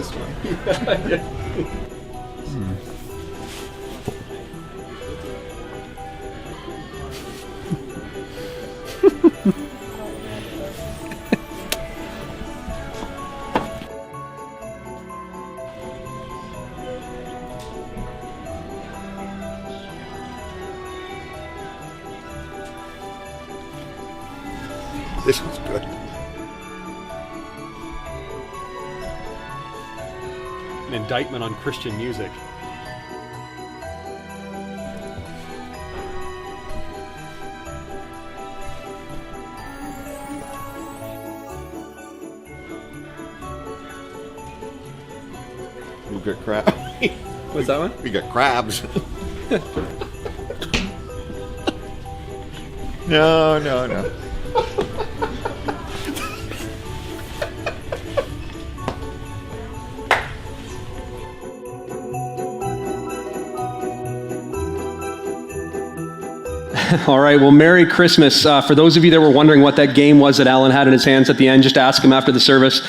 this one. This one's good. An indictment on Christian music. We've got crab. What's that one? We got crabs. No. All right, well, Merry Christmas. For those of you that were wondering what that game was that Allan had in his hands at the end, just ask him after the service.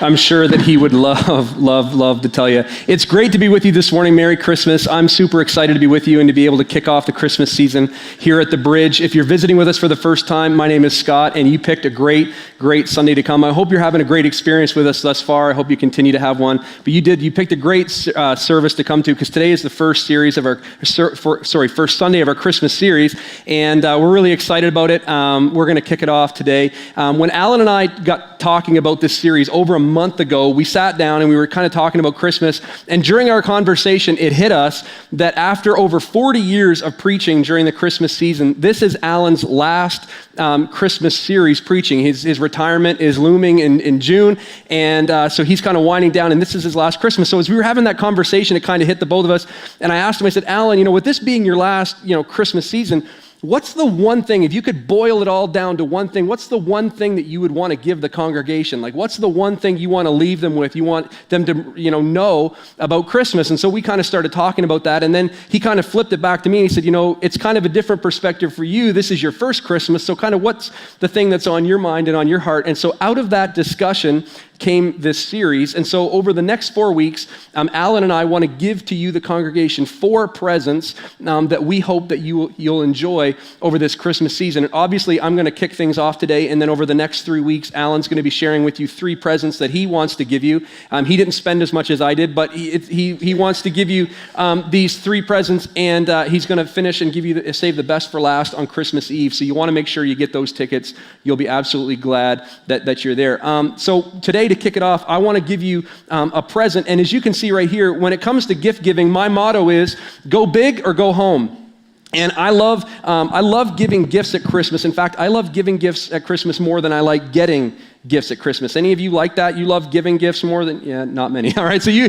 I'm sure that he would love to tell you. It's great to be with you this morning. Merry Christmas. I'm super excited to be with you and to be able to kick off the Christmas season here at the Bridge. If you're visiting with us for the first time, my name is Scott, and you picked a great Sunday to come. I hope you're having a great experience with us thus far. I hope you continue to have one. But you picked a great service to come to, because today is the first Sunday of our Christmas series, and we're really excited about it. We're going to kick it off today. When Allan and I got talking about this series over a month ago, we sat down and we were kind of talking about Christmas, and during our conversation, it hit us that after over 40 years of preaching during the Christmas season, this is Allan's last Christmas series preaching. His retirement is looming in June, and so he's kind of winding down, and this is his last Christmas. So as we were having that conversation, it kind of hit the both of us, and I asked him, I said, Allan, with this being your last, Christmas season, what's the one thing, if you could boil it all down to one thing, what's the one thing that you would want to give the congregation? Like, what's the one thing you want to leave them with? You want them to, know about Christmas. And so we kind of started talking about that. And then he kind of flipped it back to me. And he said, it's kind of a different perspective for you. This is your first Christmas. So kind of what's the thing that's on your mind and on your heart? And so out of that discussion came this series. And so over the next 4 weeks, Allan and I want to give to you, the congregation, 4 presents that we hope that you'll enjoy over this Christmas season. And obviously, I'm going to kick things off today, and then over the next 3 weeks, Allan's going to be sharing with you 3 presents that he wants to give you. He didn't spend as much as I did, but he wants to give you these 3 presents, and he's going to finish and give you save the best for last on Christmas Eve. So you want to make sure you get those tickets. You'll be absolutely glad that you're there. So today, to kick it off, I want to give you a present. And as you can see right here, when it comes to gift giving, my motto is go big or go home. And I love giving gifts at Christmas. In fact, I love giving gifts at Christmas more than I like getting gifts at Christmas. Any of you like that? You love giving gifts more than, not many. All right. So you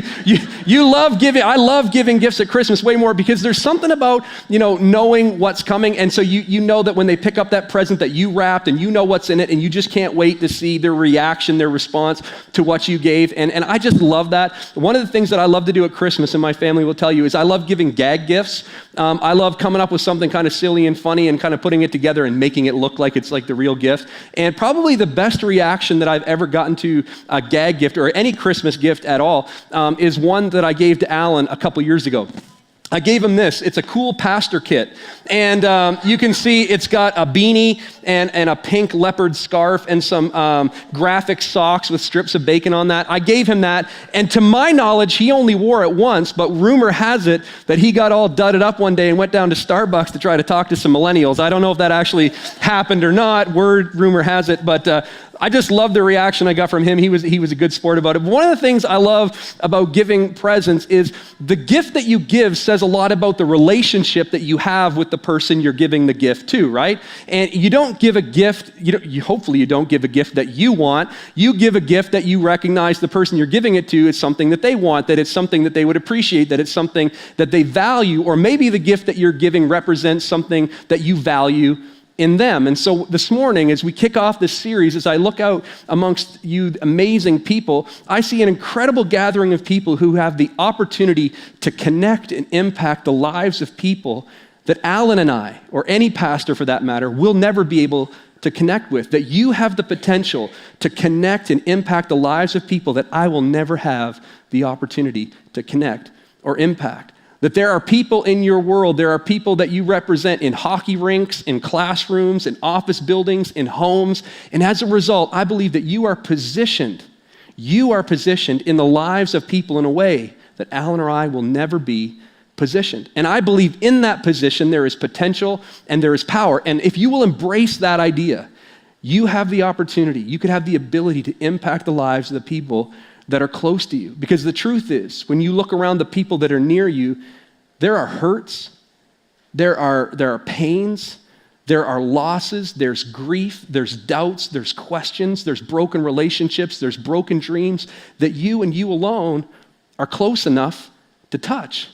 love giving. I love giving gifts at Christmas way more, because there's something about, knowing what's coming. And so you know that when they pick up that present that you wrapped, and you know what's in it, and you just can't wait to see their reaction, their response to what you gave. And I just love that. One of the things that I love to do at Christmas, and my family will tell you, is I love giving gag gifts. I love coming up with something kind of silly and funny and kind of putting it together and making it look like it's like the real gift. And probably the best reaction that I've ever gotten to a gag gift or any Christmas gift at all is one that I gave to Allan a couple years ago. I gave him this. It's a cool pastor kit. And you can see it's got a beanie and a pink leopard scarf and some graphic socks with strips of bacon on that. I gave him that. And to my knowledge, he only wore it once, but rumor has it that he got all dudded up one day and went down to Starbucks to try to talk to some millennials. I don't know if that actually happened or not. Rumor has it, but I just love the reaction I got from him. He was a good sport about it. But one of the things I love about giving presents is the gift that you give says a lot about the relationship that you have with the person you're giving the gift to, right? And you don't give a gift, hopefully you don't give a gift that you want. You give a gift that you recognize the person you're giving it to is something that they want, that it's something that they would appreciate, that it's something that they value, or maybe the gift that you're giving represents something that you value in them. And so this morning, as we kick off this series, as I look out amongst you amazing people, I see an incredible gathering of people who have the opportunity to connect and impact the lives of people that Allan and I, or any pastor for that matter, will never be able to connect with, that you have the potential to connect and impact the lives of people that I will never have the opportunity to connect or impact. That there are people in your world, there are people that you represent in hockey rinks, in classrooms, in office buildings, in homes, and as a result, I believe that you are positioned in the lives of people in a way that Allan or I will never be positioned. And I believe in that position there is potential and there is power. And if you will embrace that idea, you have the opportunity, you could have the ability to impact the lives of the people that are close to you. Because the truth is, when you look around the people that are near you, there are hurts, there are pains, there are losses, there's grief, there's doubts, there's questions, there's broken relationships, there's broken dreams that you and you alone are close enough to touch.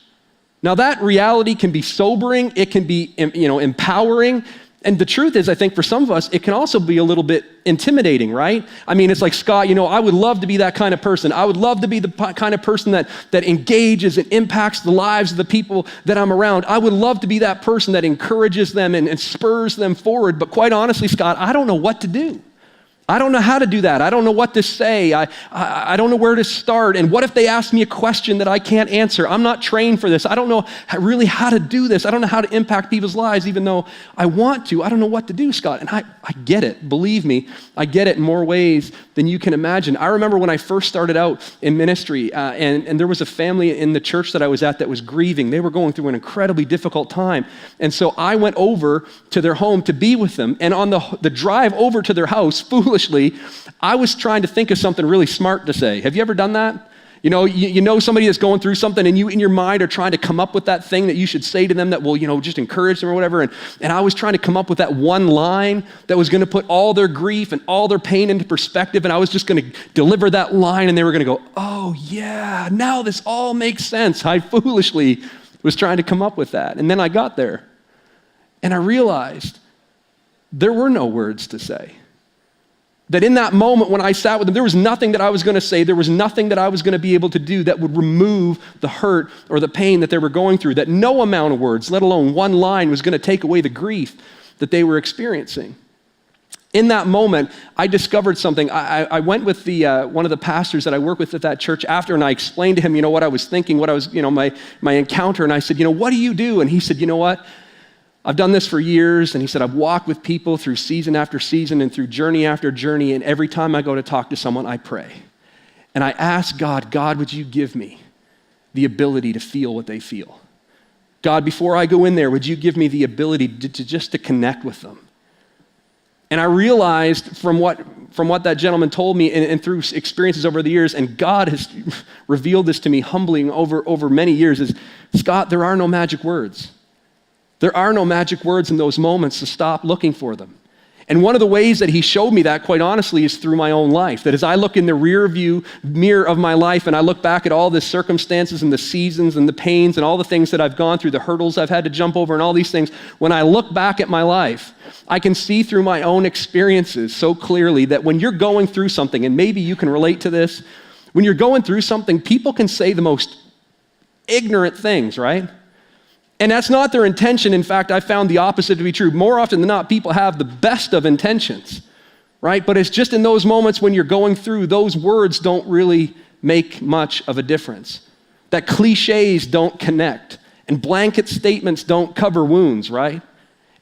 Now that reality can be sobering, it can be, empowering, and the truth is, I think for some of us, it can also be a little bit intimidating, right? I mean, it's like, Scott, I would love to be that kind of person. I would love to be the kind of person that engages and impacts the lives of the people that I'm around. I would love to be that person that encourages them and spurs them forward. But quite honestly, Scott, I don't know what to do. I don't know how to do that. I don't know what to say. I don't know where to start. And what if they ask me a question that I can't answer? I'm not trained for this. I don't know really how to do this. I don't know how to impact people's lives, even though I want to. I don't know what to do, Scott. And I get it. Believe me, I get it in more ways than you can imagine. I remember when I first started out in ministry, and there was a family in the church that I was at that was grieving. They were going through an incredibly difficult time. And so I went over to their home to be with them. And on the drive over to their house, foolishly, I was trying to think of something really smart to say. Have you ever done that? You know somebody that's going through something and you in your mind are trying to come up with that thing that you should say to them that will, just encourage them or whatever. And I was trying to come up with that one line that was going to put all their grief and all their pain into perspective. And I was just going to deliver that line and they were going to go, oh yeah, now this all makes sense. I foolishly was trying to come up with that. And then I got there and I realized there were no words to say. That in that moment when I sat with them, there was nothing that I was going to say, there was nothing that I was going to be able to do that would remove the hurt or the pain that they were going through, that no amount of words, let alone one line, was going to take away the grief that they were experiencing. In that moment, I discovered something. I went with one of the pastors that I work with at that church after, and I explained to him, what I was thinking, what I was, my encounter, and I said, what do you do? And he said, you know what? I've done this for years, and he said, I've walked with people through season after season and through journey after journey, and every time I go to talk to someone, I pray. And I ask God, would you give me the ability to feel what they feel? God, before I go in there, would you give me the ability to connect with them? And I realized from what that gentleman told me and through experiences over the years, and God has revealed this to me humbly over many years, is, Scott, there are no magic words. There are no magic words in those moments to stop looking for them. And one of the ways that he showed me that, quite honestly, is through my own life. That as I look in the rear view mirror of my life and I look back at all the circumstances and the seasons and the pains and all the things that I've gone through, the hurdles I've had to jump over and all these things, when I look back at my life, I can see through my own experiences so clearly that when you're going through something, and maybe you can relate to this, when you're going through something, people can say the most ignorant things, right? And that's not their intention. In fact, I found the opposite to be true. More often than not, people have the best of intentions, right? But it's just in those moments when you're going through, those words don't really make much of a difference. That cliches don't connect, and blanket statements don't cover wounds, right?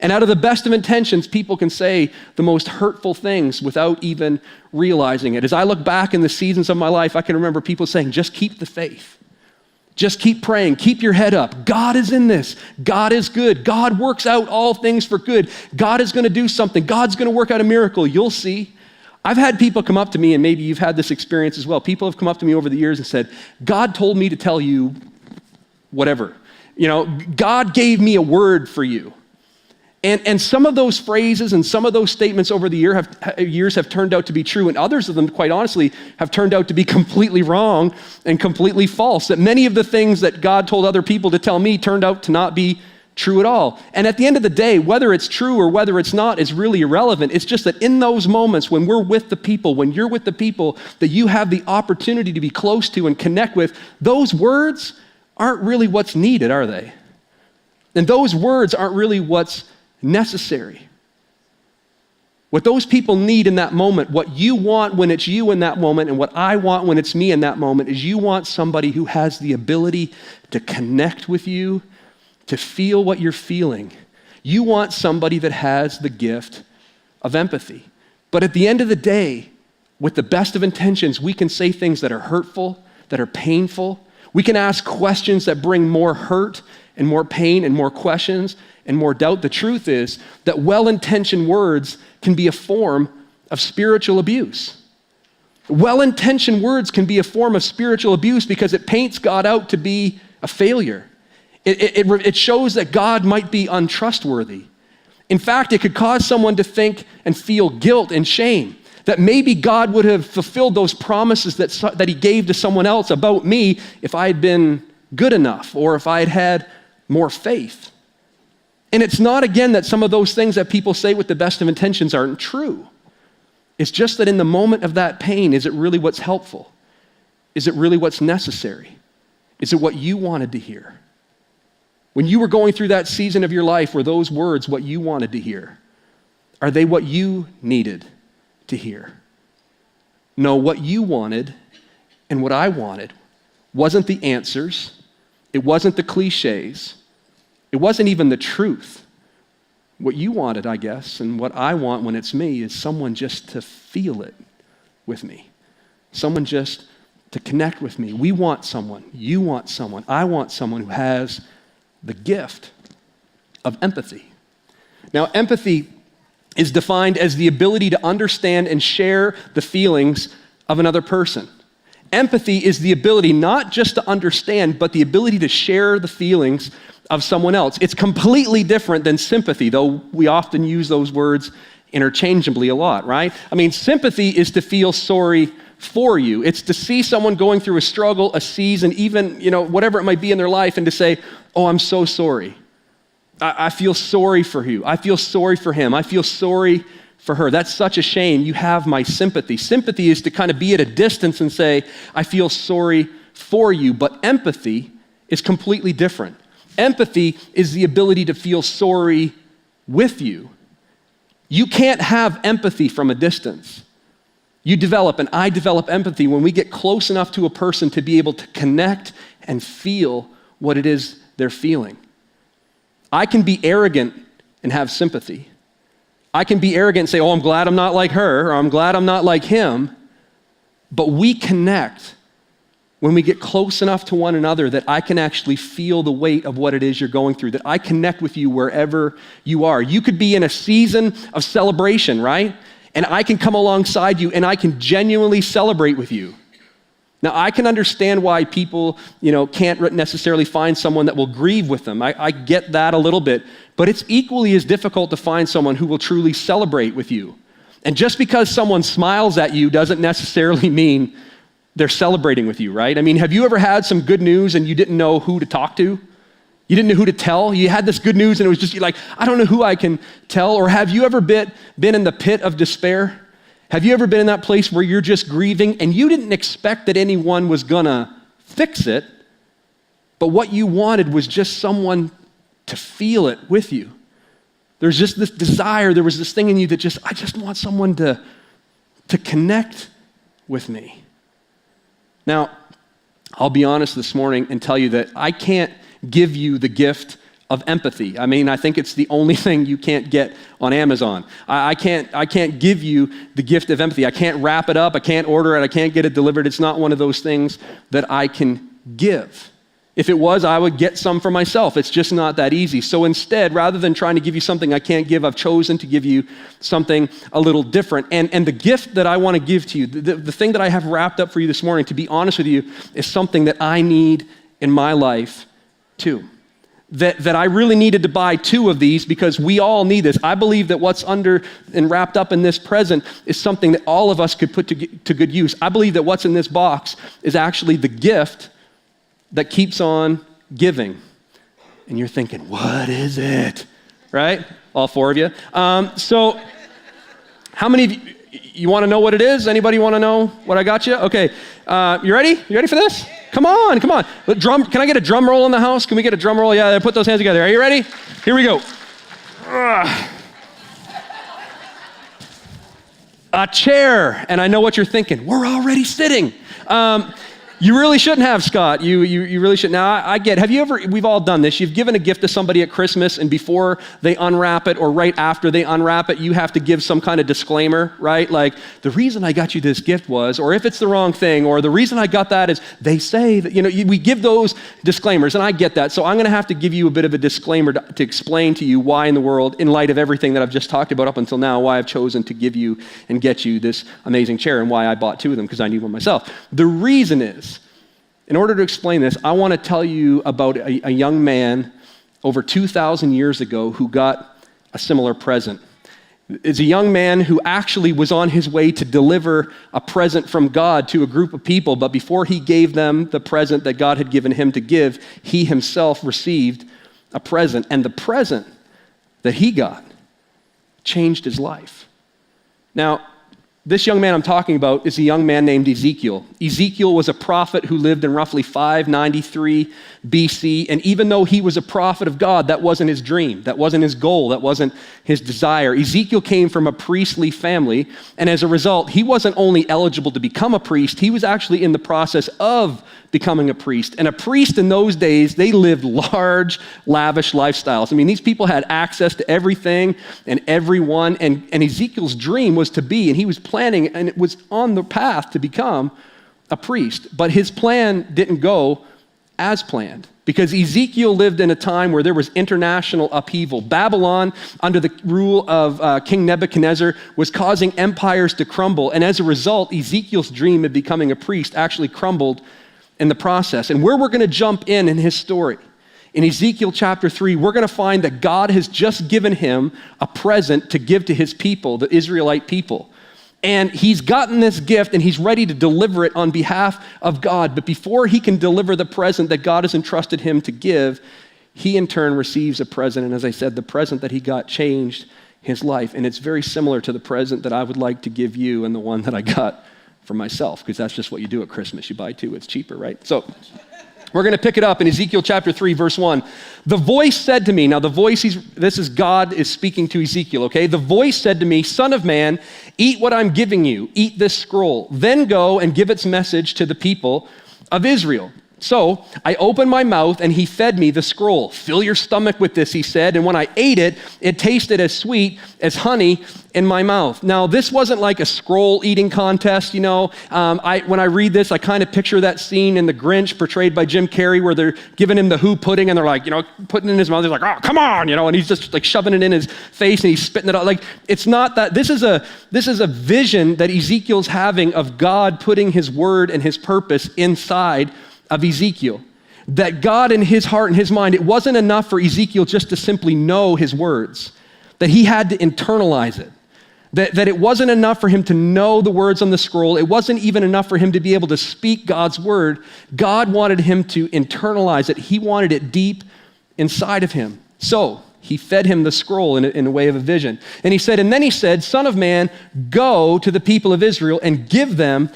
And out of the best of intentions, people can say the most hurtful things without even realizing it. As I look back in the seasons of my life, I can remember people saying, just keep the faith. Just keep praying, keep your head up. God is in this. God is good. God works out all things for good. God is going to do something. God's going to work out a miracle. You'll see. I've had people come up to me, and maybe you've had this experience as well. People have come up to me over the years and said, God told me to tell you whatever. God gave me a word for you. And some of those phrases and some of those statements over the years have turned out to be true, and others of them, quite honestly, have turned out to be completely wrong and completely false. That many of the things that God told other people to tell me turned out to not be true at all. And at the end of the day, whether it's true or whether it's not is really irrelevant. It's just that in those moments when we're with the people, when you're with the people that you have the opportunity to be close to and connect with, those words aren't really what's needed, are they? And those words aren't really what's necessary. What those people need in that moment, what you want when it's you in that moment, and what I want when it's me in that moment, is you want somebody who has the ability to connect with you, to feel what you're feeling. You want somebody that has the gift of empathy. But at the end of the day, with the best of intentions, we can say things that are hurtful, that are painful. We can ask questions that bring more hurt and more pain and more questions and more doubt. The truth is that well-intentioned words can be a form of spiritual abuse. Well-intentioned words can be a form of spiritual abuse because it paints God out to be a failure. It shows that God might be untrustworthy. In fact, it could cause someone to think and feel guilt and shame, that maybe God would have fulfilled those promises that he gave to someone else about me if I had been good enough or if I had had more faith. And it's not, again, that some of those things that people say with the best of intentions aren't true. It's just that in the moment of that pain, is it really what's helpful? Is it really what's necessary? Is it what you wanted to hear? When you were going through that season of your life, were those words what you wanted to hear? Are they what you needed to hear? No, what you wanted and what I wanted wasn't the answers. It wasn't the cliches. It wasn't even the truth. What you wanted, I guess, and what I want when it's me is someone just to feel it with me. Someone just to connect with me. We want someone. You want someone. I want someone who has the gift of empathy. Now, empathy is defined as the ability to understand and share the feelings of another person. Empathy is the ability not just to understand, but the ability to share the feelings of someone else. It's completely different than sympathy, though we often use those words interchangeably a lot, right? I mean, sympathy is to feel sorry for you. It's to see someone going through a struggle, a season, even, whatever it might be in their life, and to say, oh, I'm so sorry. I feel sorry for you. I feel sorry for him. I feel sorry for her. That's such a shame. You have my sympathy. Sympathy is to kind of be at a distance and say, I feel sorry for you. But empathy is completely different. Empathy is the ability to feel sorry with you. You can't have empathy from a distance. You develop, and I develop empathy when we get close enough to a person to be able to connect and feel what it is they're feeling. I can be arrogant and have sympathy. I can be arrogant and say, oh, I'm glad I'm not like her, or I'm glad I'm not like him. But we connect when we get close enough to one another that I can actually feel the weight of what it is you're going through, that I connect with you wherever you are. You could be in a season of celebration, right? And I can come alongside you and I can genuinely celebrate with you. Now, I can understand why people, can't necessarily find someone that will grieve with them. I get that a little bit, but it's equally as difficult to find someone who will truly celebrate with you. And just because someone smiles at you doesn't necessarily mean they're celebrating with you, right? I mean, have you ever had some good news and you didn't know who to talk to? You didn't know who to tell? You had this good news and it was just you're like, I don't know who I can tell. Or have you ever been in the pit of despair? Have you ever been in that place where you're just grieving and you didn't expect that anyone was gonna fix it, but what you wanted was just someone to feel it with you? There's just this desire, there was this thing in you that I just want someone to connect with me. Now, I'll be honest this morning and tell you that I can't give you the gift of empathy. I mean, I think it's the only thing you can't get on Amazon. I can't give you the gift of empathy. I can't wrap it up. I can't order it. I can't get it delivered. It's not one of those things that I can give. If it was, I would get some for myself. It's just not that easy. So instead, rather than trying to give you something I can't give, I've chosen to give you something a little different. And the gift that I want to give to you, the thing that I have wrapped up for you this morning, to be honest with you, is something that I need in my life too. That I really needed to buy 2 of these because we all need this. I believe that what's under and wrapped up in this present is something that all of us could put to good use. I believe that what's in this box is actually the gift that keeps on giving. And you're thinking, what is it? Right? All 4 of you. So how many of you, You want to know what it is? Anybody want to know what I got you? Okay. You ready? You ready for this? Come on. Can I get a drum roll in the house? Can we get a drum roll? Yeah, put those hands together. Are you ready? Here we go. A chair. And I know what you're thinking. We're already sitting. You really shouldn't have, Scott. You really shouldn't. Now, we've all done this. You've given a gift to somebody at Christmas, and before they unwrap it or right after they unwrap it, you have to give some kind of disclaimer, right? Like, the reason I got you this gift was, or if it's the wrong thing, or the reason I got that is they say that, we give those disclaimers, and I get that. So I'm going to have to give you a bit of a disclaimer to explain to you why in the world, in light of everything that I've just talked about up until now, why I've chosen to give you and get you this amazing chair and why I bought 2 of them, because I need one myself. The reason is, in order to explain this, I want to tell you about a young man over 2,000 years ago who got a similar present. It's a young man who actually was on his way to deliver a present from God to a group of people, but before he gave them the present that God had given him to give, he himself received a present, and the present that he got changed his life. Now, this young man I'm talking about is a young man named Ezekiel. Ezekiel was a prophet who lived in roughly 593 BC, and even though he was a prophet of God, that wasn't his dream, that wasn't his goal, that wasn't his desire. Ezekiel came from a priestly family, and as a result, he wasn't only eligible to become a priest, he was actually in the process of becoming a priest. And a priest in those days, they lived large, lavish lifestyles. I mean, these people had access to everything and everyone, and Ezekiel's dream was to be, and he was planning, and it was on the path to become a priest. But his plan didn't go as planned, because Ezekiel lived in a time where there was international upheaval. Babylon, under the rule of King Nebuchadnezzar, was causing empires to crumble, and as a result, Ezekiel's dream of becoming a priest actually crumbled in the process. And where we're going to jump in his story, in Ezekiel chapter 3, we're going to find that God has just given him a present to give to his people, the Israelite people. And he's gotten this gift and he's ready to deliver it on behalf of God. But before he can deliver the present that God has entrusted him to give, he in turn receives a present. And as I said, the present that he got changed his life. And it's very similar to the present that I would like to give you and the one that I got for myself, because that's just what you do at Christmas. You buy 2, it's cheaper, right? So we're going to pick it up in Ezekiel chapter 3, verse 1. The voice said to me, now the voice, this is God is speaking to Ezekiel, okay? The voice said to me, Son of man, eat what I'm giving you, eat this scroll, then go and give its message to the people of Israel. So I opened my mouth and he fed me the scroll. Fill your stomach with this, he said. And when I ate it, it tasted as sweet as honey in my mouth. Now, this wasn't like a scroll eating contest, When I read this, I kind of picture that scene in The Grinch portrayed by Jim Carrey where they're giving him the Who pudding and they're like, putting it in his mouth. They're like, oh, come on, and he's just like shoving it in his face and he's spitting it out. Like, it's not that. This is a vision that Ezekiel's having of God putting his word and his purpose inside of Ezekiel. That God in his heart and his mind, it wasn't enough for Ezekiel just to simply know his words, that he had to internalize it. That it wasn't enough for him to know the words on the scroll. It wasn't even enough for him to be able to speak God's word. God wanted him to internalize it. He wanted it deep inside of him. So he fed him the scroll in a way of a vision. And he said, Son of man, go to the people of Israel and give them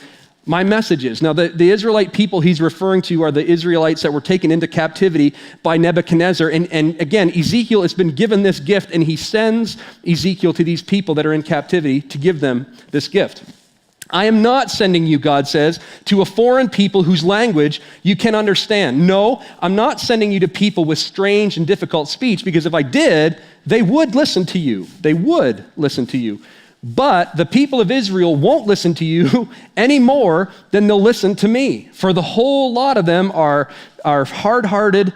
my messages. Now, the Israelite people he's referring to are the Israelites that were taken into captivity by Nebuchadnezzar. And again, Ezekiel has been given this gift, and he sends Ezekiel to these people that are in captivity to give them this gift. I am not sending you, God says, to a foreign people whose language you can understand. No, I'm not sending you to people with strange and difficult speech, because if I did, they would listen to you. They would listen to you. But the people of Israel won't listen to you any more than they'll listen to me. For the whole lot of them are hard-hearted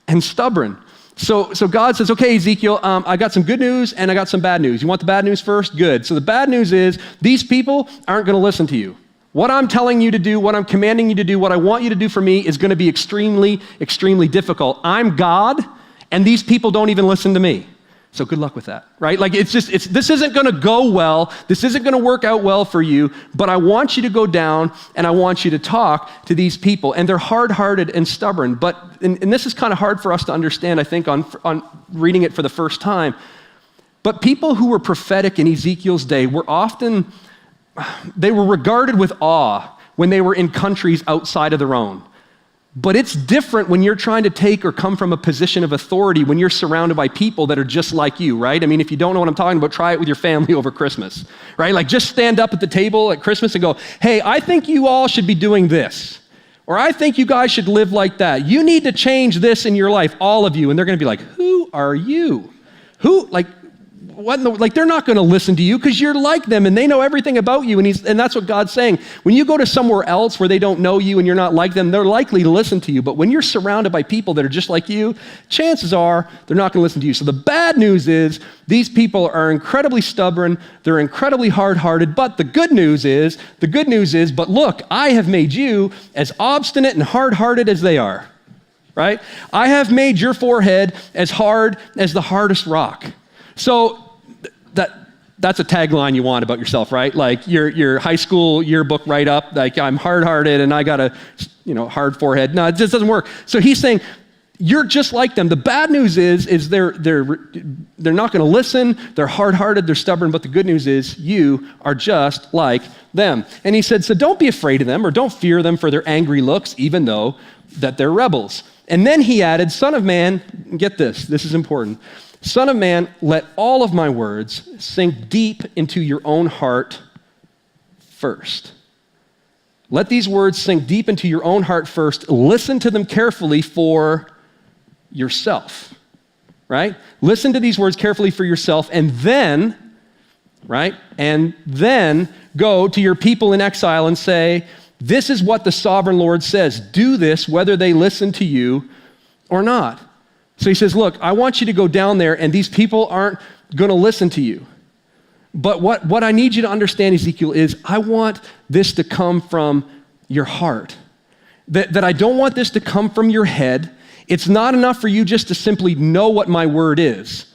and stubborn. So God says, okay, Ezekiel, I got some good news and I got some bad news. You want the bad news first? Good. So the bad news is these people aren't going to listen to you. What I'm telling you to do, what I'm commanding you to do, what I want you to do for me is going to be extremely, extremely difficult. I'm God, and these people don't even listen to me. So good luck with that, right? Like this isn't going to go well. This isn't going to work out well for you, but I want you to go down and I want you to talk to these people. And they're hard-hearted and stubborn. And this is kind of hard for us to understand, I think, on reading it for the first time. But people who were prophetic in Ezekiel's day were often they were regarded with awe when they were in countries outside of their own. But it's different when you're trying to take or come from a position of authority when you're surrounded by people that are just like you, right? I mean, if you don't know what I'm talking about, try it with your family over Christmas, right? Like just stand up at the table at Christmas and go, hey, I think you all should be doing this. Or I think you guys should live like that. You need to change this in your life, all of you. And they're going to be like, who are you? Who, like, what in the, like they're not going to listen to you because you're like them and they know everything about you. And that's what God's saying. When you go to somewhere else where they don't know you and you're not like them, they're likely to listen to you. But when you're surrounded by people that are just like you, chances are they're not going to listen to you. So the bad news is these people are incredibly stubborn. They're incredibly hard-hearted. But the good news is, but look, I have made you as obstinate and hard-hearted as they are, right? I have made your forehead as hard as the hardest rock. So that's a tagline you want about yourself, right? Like your high school yearbook write-up, like I'm hard-hearted and I got a hard forehead. No, it just doesn't work. So he's saying, you're just like them. The bad news is they're not going to listen. They're hard-hearted. They're stubborn. But the good news is you are just like them. And he said, so don't be afraid of them or don't fear them for their angry looks, even though that they're rebels. And then he added, Son of Man, get this is important. Son of man, let all of my words sink deep into your own heart first. Let these words sink deep into your own heart first. Listen to them carefully for yourself, right? Listen to these words carefully for yourself, and then, right? And then go to your people in exile and say, this is what the sovereign Lord says. Do this whether they listen to you or not. So he says, look, I want you to go down there and these people aren't going to listen to you. But what I need you to understand, Ezekiel, is I want this to come from your heart. That I don't want this to come from your head. It's not enough for you just to simply know what my word is.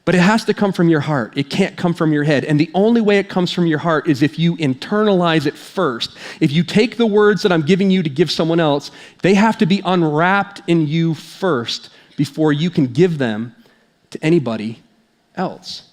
But it has to come from your heart. It can't come from your head. And the only way it comes from your heart is if you internalize it first. If you take the words that I'm giving you to give someone else, they have to be unwrapped in you first before you can give them to anybody else.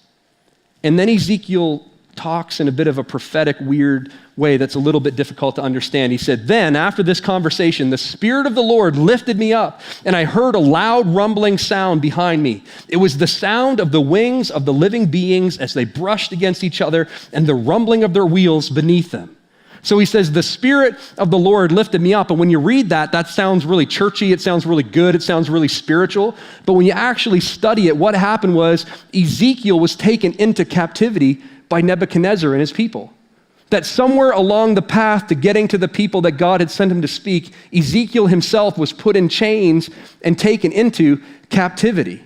And then Ezekiel talks in a bit of a prophetic, weird way that's a little bit difficult to understand. He said, then after this conversation, the Spirit of the Lord lifted me up, and I heard a loud rumbling sound behind me. It was the sound of the wings of the living beings as they brushed against each other and the rumbling of their wheels beneath them. So he says, the Spirit of the Lord lifted me up. And when you read that sounds really churchy. It sounds really good. It sounds really spiritual. But when you actually study it, what happened was Ezekiel was taken into captivity by Nebuchadnezzar and his people. That somewhere along the path to getting to the people that God had sent him to speak, Ezekiel himself was put in chains and taken into captivity.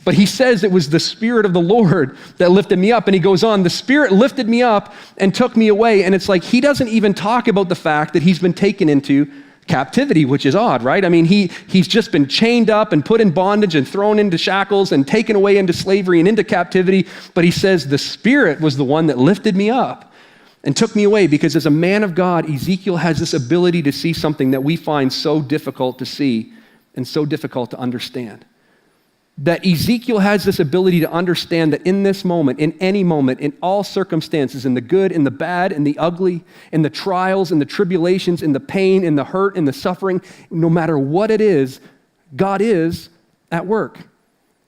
But he says it was the Spirit of the Lord that lifted me up. And he goes on, the Spirit lifted me up and took me away. And it's like he doesn't even talk about the fact that he's been taken into captivity, which is odd, right? I mean, he's just been chained up and put in bondage and thrown into shackles and taken away into slavery and into captivity. But he says the Spirit was the one that lifted me up and took me away, because as a man of God, Ezekiel has this ability to see something that we find so difficult to see and so difficult to understand. That Ezekiel has this ability to understand that in this moment, in any moment, in all circumstances, in the good, in the bad, in the ugly, in the trials, in the tribulations, in the pain, in the hurt, in the suffering, no matter what it is, God is at work.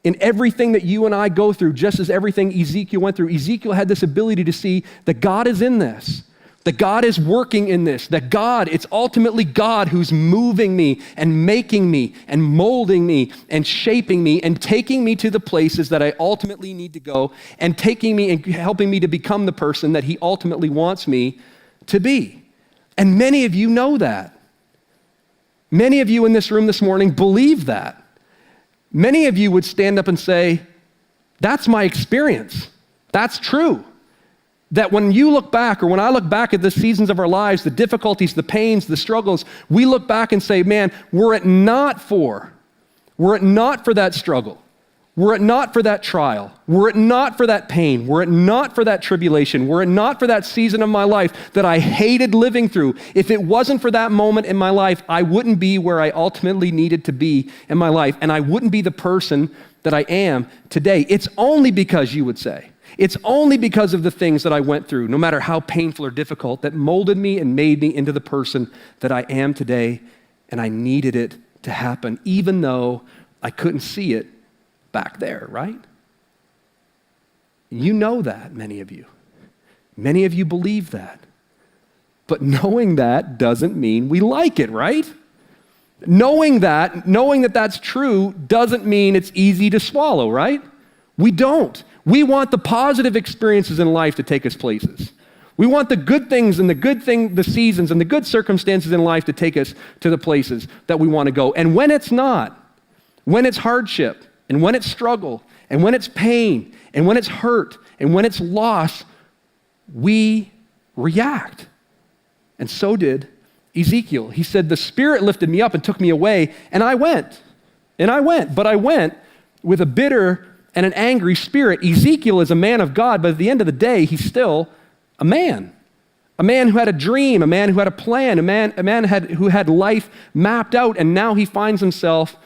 In everything that you and I go through, just as everything Ezekiel went through, Ezekiel had this ability to see that God is in this. That God is working in this, that it's ultimately God who's moving me and making me and molding me and shaping me and taking me to the places that I ultimately need to go and taking me and helping me to become the person that he ultimately wants me to be. And many of you know that. Many of you in this room this morning believe that. Many of you would stand up and say, that's my experience. That's true. That when you look back, or when I look back at the seasons of our lives, the difficulties, the pains, the struggles, we look back and say, man, were it not for that struggle, were it not for that trial, were it not for that pain, were it not for that tribulation, were it not for that season of my life that I hated living through, if it wasn't for that moment in my life, I wouldn't be where I ultimately needed to be in my life, and I wouldn't be the person that I am today. It's only because, you would say, It's only because of the things that I went through, no matter how painful or difficult, that molded me and made me into the person that I am today, and I needed it to happen, even though I couldn't see it back there, right? You know that, many of you. Many of you believe that. But knowing that doesn't mean we like it, right? Knowing that that's true doesn't mean it's easy to swallow, right? We don't. We want the positive experiences in life to take us places. We want the good things and the seasons and the good circumstances in life to take us to the places that we want to go. And when it's not, when it's hardship, and when it's struggle, and when it's pain, and when it's hurt, and when it's loss, we react. And so did Ezekiel. He said, the Spirit lifted me up and took me away, and I went. But I went with a bitter and an angry spirit. Ezekiel is a man of God, but at the end of the day, he's still a man who had a dream, a man who had a plan, a man who had life mapped out, and now he finds himself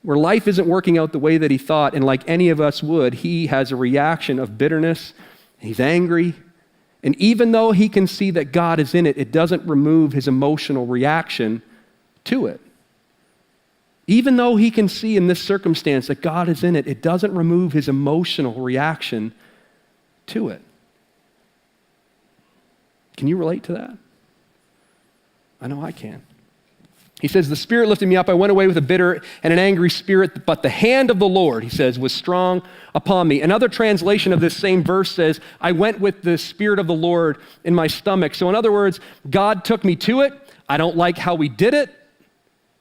where life isn't working out the way that he thought, and like any of us would, he has a reaction of bitterness. He's angry, and even though he can see that God is in it, it doesn't remove his emotional reaction to it. Even though he can see in this circumstance that God is in it, it doesn't remove his emotional reaction to it. Can you relate to that? I know I can. He says, the Spirit lifted me up. I went away with a bitter and an angry spirit, but the hand of the Lord, he says, was strong upon me. Another translation of this same verse says, I went with the Spirit of the Lord in my stomach. So in other words, God took me to it. I don't like how we did it,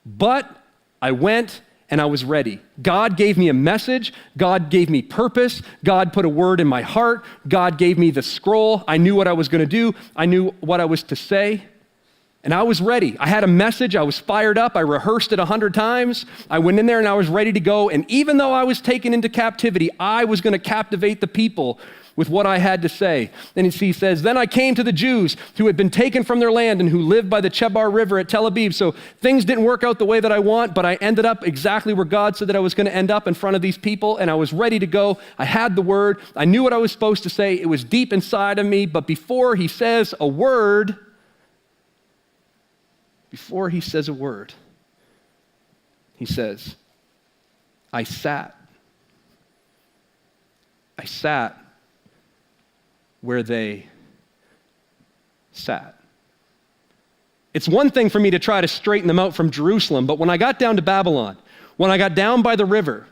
but I went and I was ready. God gave me a message. God gave me purpose. God put a word in my heart. God gave me the scroll. I knew what I was going to do. I knew what I was to say. And I was ready. I had a message. I was fired up. I rehearsed it 100 times. I went in there and I was ready to go. And even though I was taken into captivity, I was going to captivate the people with what I had to say. And he says, then I came to the Jews who had been taken from their land and who lived by the Chebar River at Tel Aviv. So things didn't work out the way that I want, but I ended up exactly where God said that I was going to end up, in front of these people, and I was ready to go. I had the word. I knew what I was supposed to say. It was deep inside of me, but before he says a word, he says, I sat where they sat. It's one thing for me to try to straighten them out from Jerusalem, but when I got down to Babylon, when I got down by the river,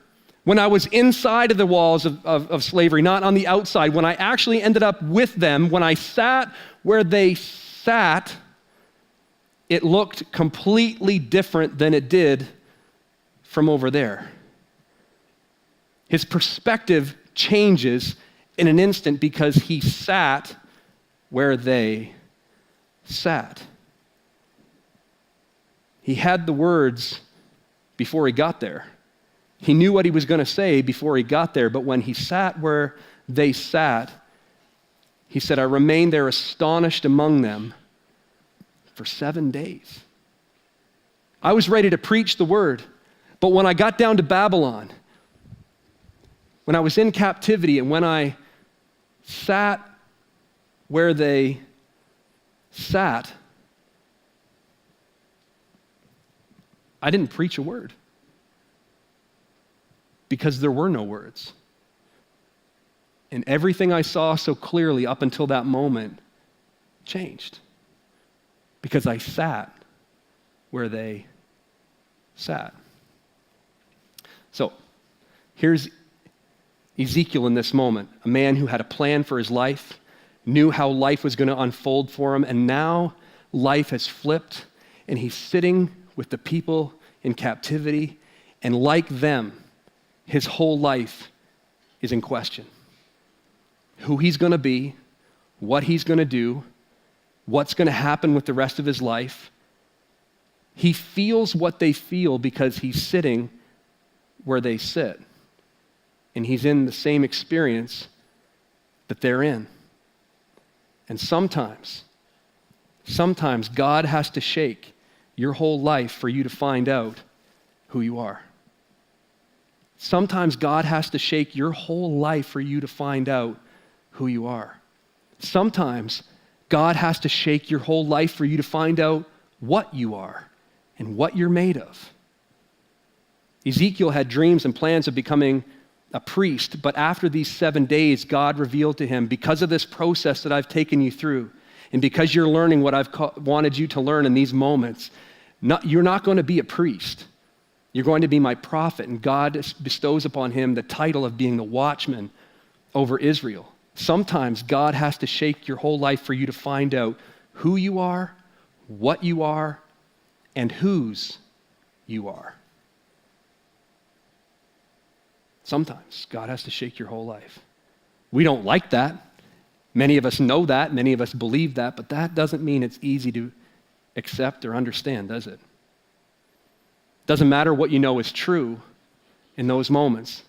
when I was inside of the walls of slavery, not on the outside, when I actually ended up with them, when I sat where they sat, it looked completely different than it did from over there. His perspective changes in an instant because he sat where they sat. He had the words before he got there. He knew what he was going to say before he got there, but when he sat where they sat, he said, I remained there astonished among them for 7 days. I was ready to preach the word, but when I got down to Babylon, when I was in captivity, and when I sat where they sat, I didn't preach a word because there were no words. And everything I saw so clearly up until that moment changed because I sat where they sat. So here's Ezekiel in this moment, a man who had a plan for his life, knew how life was going to unfold for him, and now life has flipped, and he's sitting with the people in captivity, and like them, his whole life is in question. Who he's going to be, what he's going to do, what's going to happen with the rest of his life. He feels what they feel because he's sitting where they sit. And he's in the same experience that they're in. And sometimes God has to shake your whole life for you to find out who you are. Sometimes God has to shake your whole life for you to find out who you are. Sometimes God has to shake your whole life for you to find out what you are and what you're made of. Ezekiel had dreams and plans of becoming a priest, but after these 7 days, God revealed to him, because of this process that I've taken you through, and because you're learning what I've wanted you to learn in these moments, you're not going to be a priest. You're going to be my prophet. And God bestows upon him the title of being the watchman over Israel. Sometimes God has to shake your whole life for you to find out who you are, what you are, and whose you are. Sometimes God has to shake your whole life. We don't like that. Many of us know that. Many of us believe that. But that doesn't mean it's easy to accept or understand, does it? Doesn't matter what you know is true in those moments.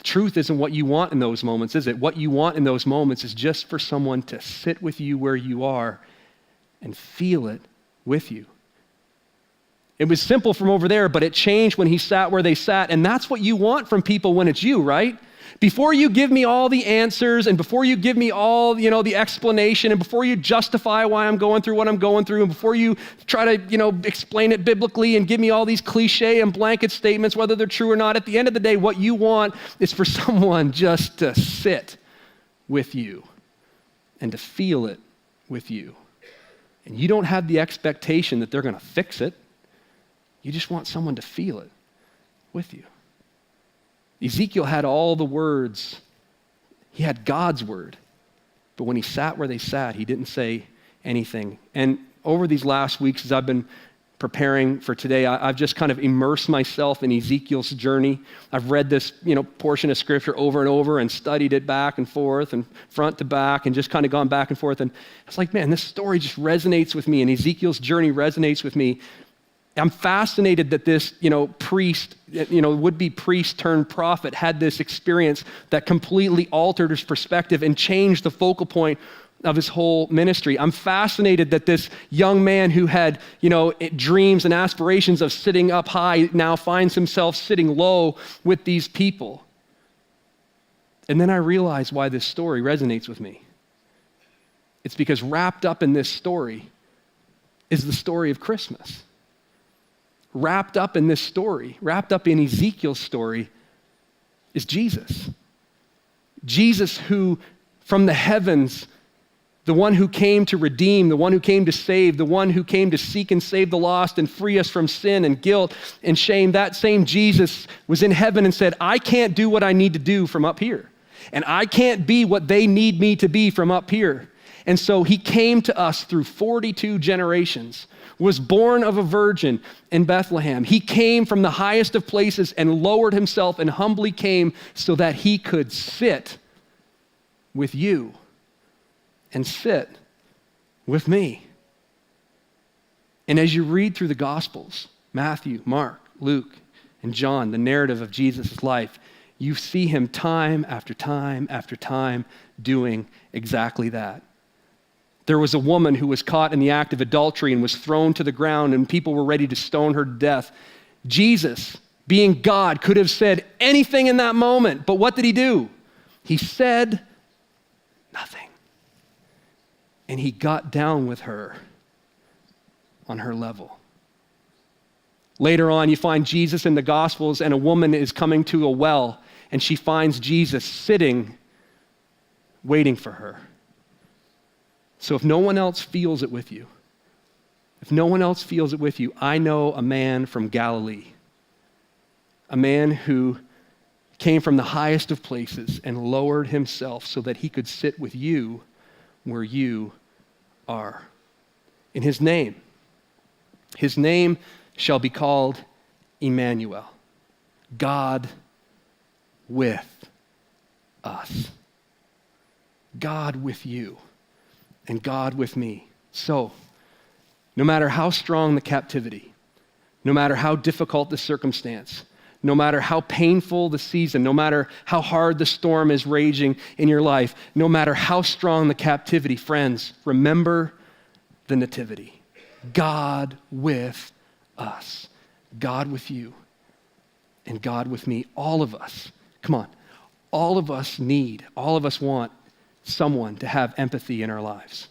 Truth isn't what you want in those moments, is it? What you want in those moments is just for someone to sit with you where you are and feel it with you. It was simple from over there, but it changed when he sat where they sat. And that's what you want from people when it's you, right? Before you give me all the answers and before you give me all, the explanation and before you justify why I'm going through what I'm going through and before you try to, explain it biblically and give me all these cliche and blanket statements, whether they're true or not, at the end of the day, what you want is for someone just to sit with you and to feel it with you. And you don't have the expectation that they're going to fix it. You just want someone to feel it with you. Ezekiel had all the words. He had God's word. But when he sat where they sat, he didn't say anything. And over these last weeks, as I've been preparing for today, I've just kind of immersed myself in Ezekiel's journey. I've read this, portion of scripture over and over and studied it back and forth and front to back and just kind of gone back and forth. And it's like, man, this story just resonates with me and Ezekiel's journey resonates with me. I'm fascinated that this, priest, would-be priest turned prophet had this experience that completely altered his perspective and changed the focal point of his whole ministry. I'm fascinated that this young man who had, dreams and aspirations of sitting up high now finds himself sitting low with these people. And then I realize why this story resonates with me. It's because wrapped up in this story is the story of Christmas. Wrapped up in this story, wrapped up in Ezekiel's story, is Jesus. Jesus who, from the heavens, the one who came to redeem, the one who came to save, the one who came to seek and save the lost and free us from sin and guilt and shame, that same Jesus was in heaven and said, I can't do what I need to do from up here. And I can't be what they need me to be from up here. And so he came to us through 42 generations, was born of a virgin in Bethlehem. He came from the highest of places and lowered himself and humbly came so that he could sit with you and sit with me. And as you read through the Gospels, Matthew, Mark, Luke, and John, the narrative of Jesus' life, you see him time after time after time doing exactly that. There was a woman who was caught in the act of adultery and was thrown to the ground and people were ready to stone her to death. Jesus, being God, could have said anything in that moment, but what did he do? He said nothing. And he got down with her on her level. Later on, you find Jesus in the Gospels and a woman is coming to a well and she finds Jesus sitting, waiting for her. So if no one else feels it with you, I know a man from Galilee, a man who came from the highest of places and lowered himself so that he could sit with you where you are. In his name shall be called Emmanuel, God with us. God with you. And God with me. So, no matter how strong the captivity, no matter how difficult the circumstance, no matter how painful the season, no matter how hard the storm is raging in your life, no matter how strong the captivity, friends, remember the nativity. God with us. God with you. And God with me. All of us. Come on. All of us want someone to have empathy in our lives.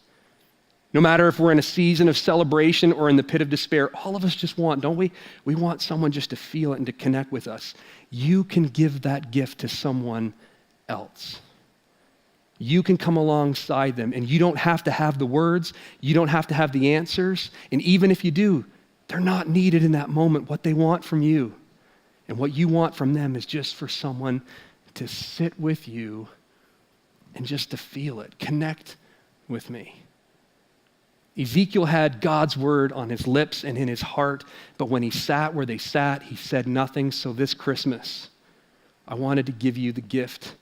No matter if we're in a season of celebration or in the pit of despair, all of us just want, don't we? We want someone just to feel it and to connect with us. You can give that gift to someone else. You can come alongside them, and you don't have to have the words. You don't have to have the answers. And even if you do, they're not needed in that moment. What they want from you and what you want from them is just for someone to sit with you and just to feel it. Connect with me. Ezekiel had God's word on his lips and in his heart, but when he sat where they sat, he said nothing. So this Christmas, I wanted to give you the gift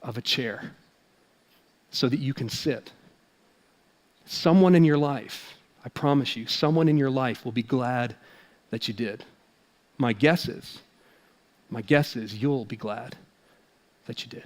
of a chair so that you can sit. Someone in your life, I promise you, someone in your life will be glad that you did. My guess is you'll be glad that you did.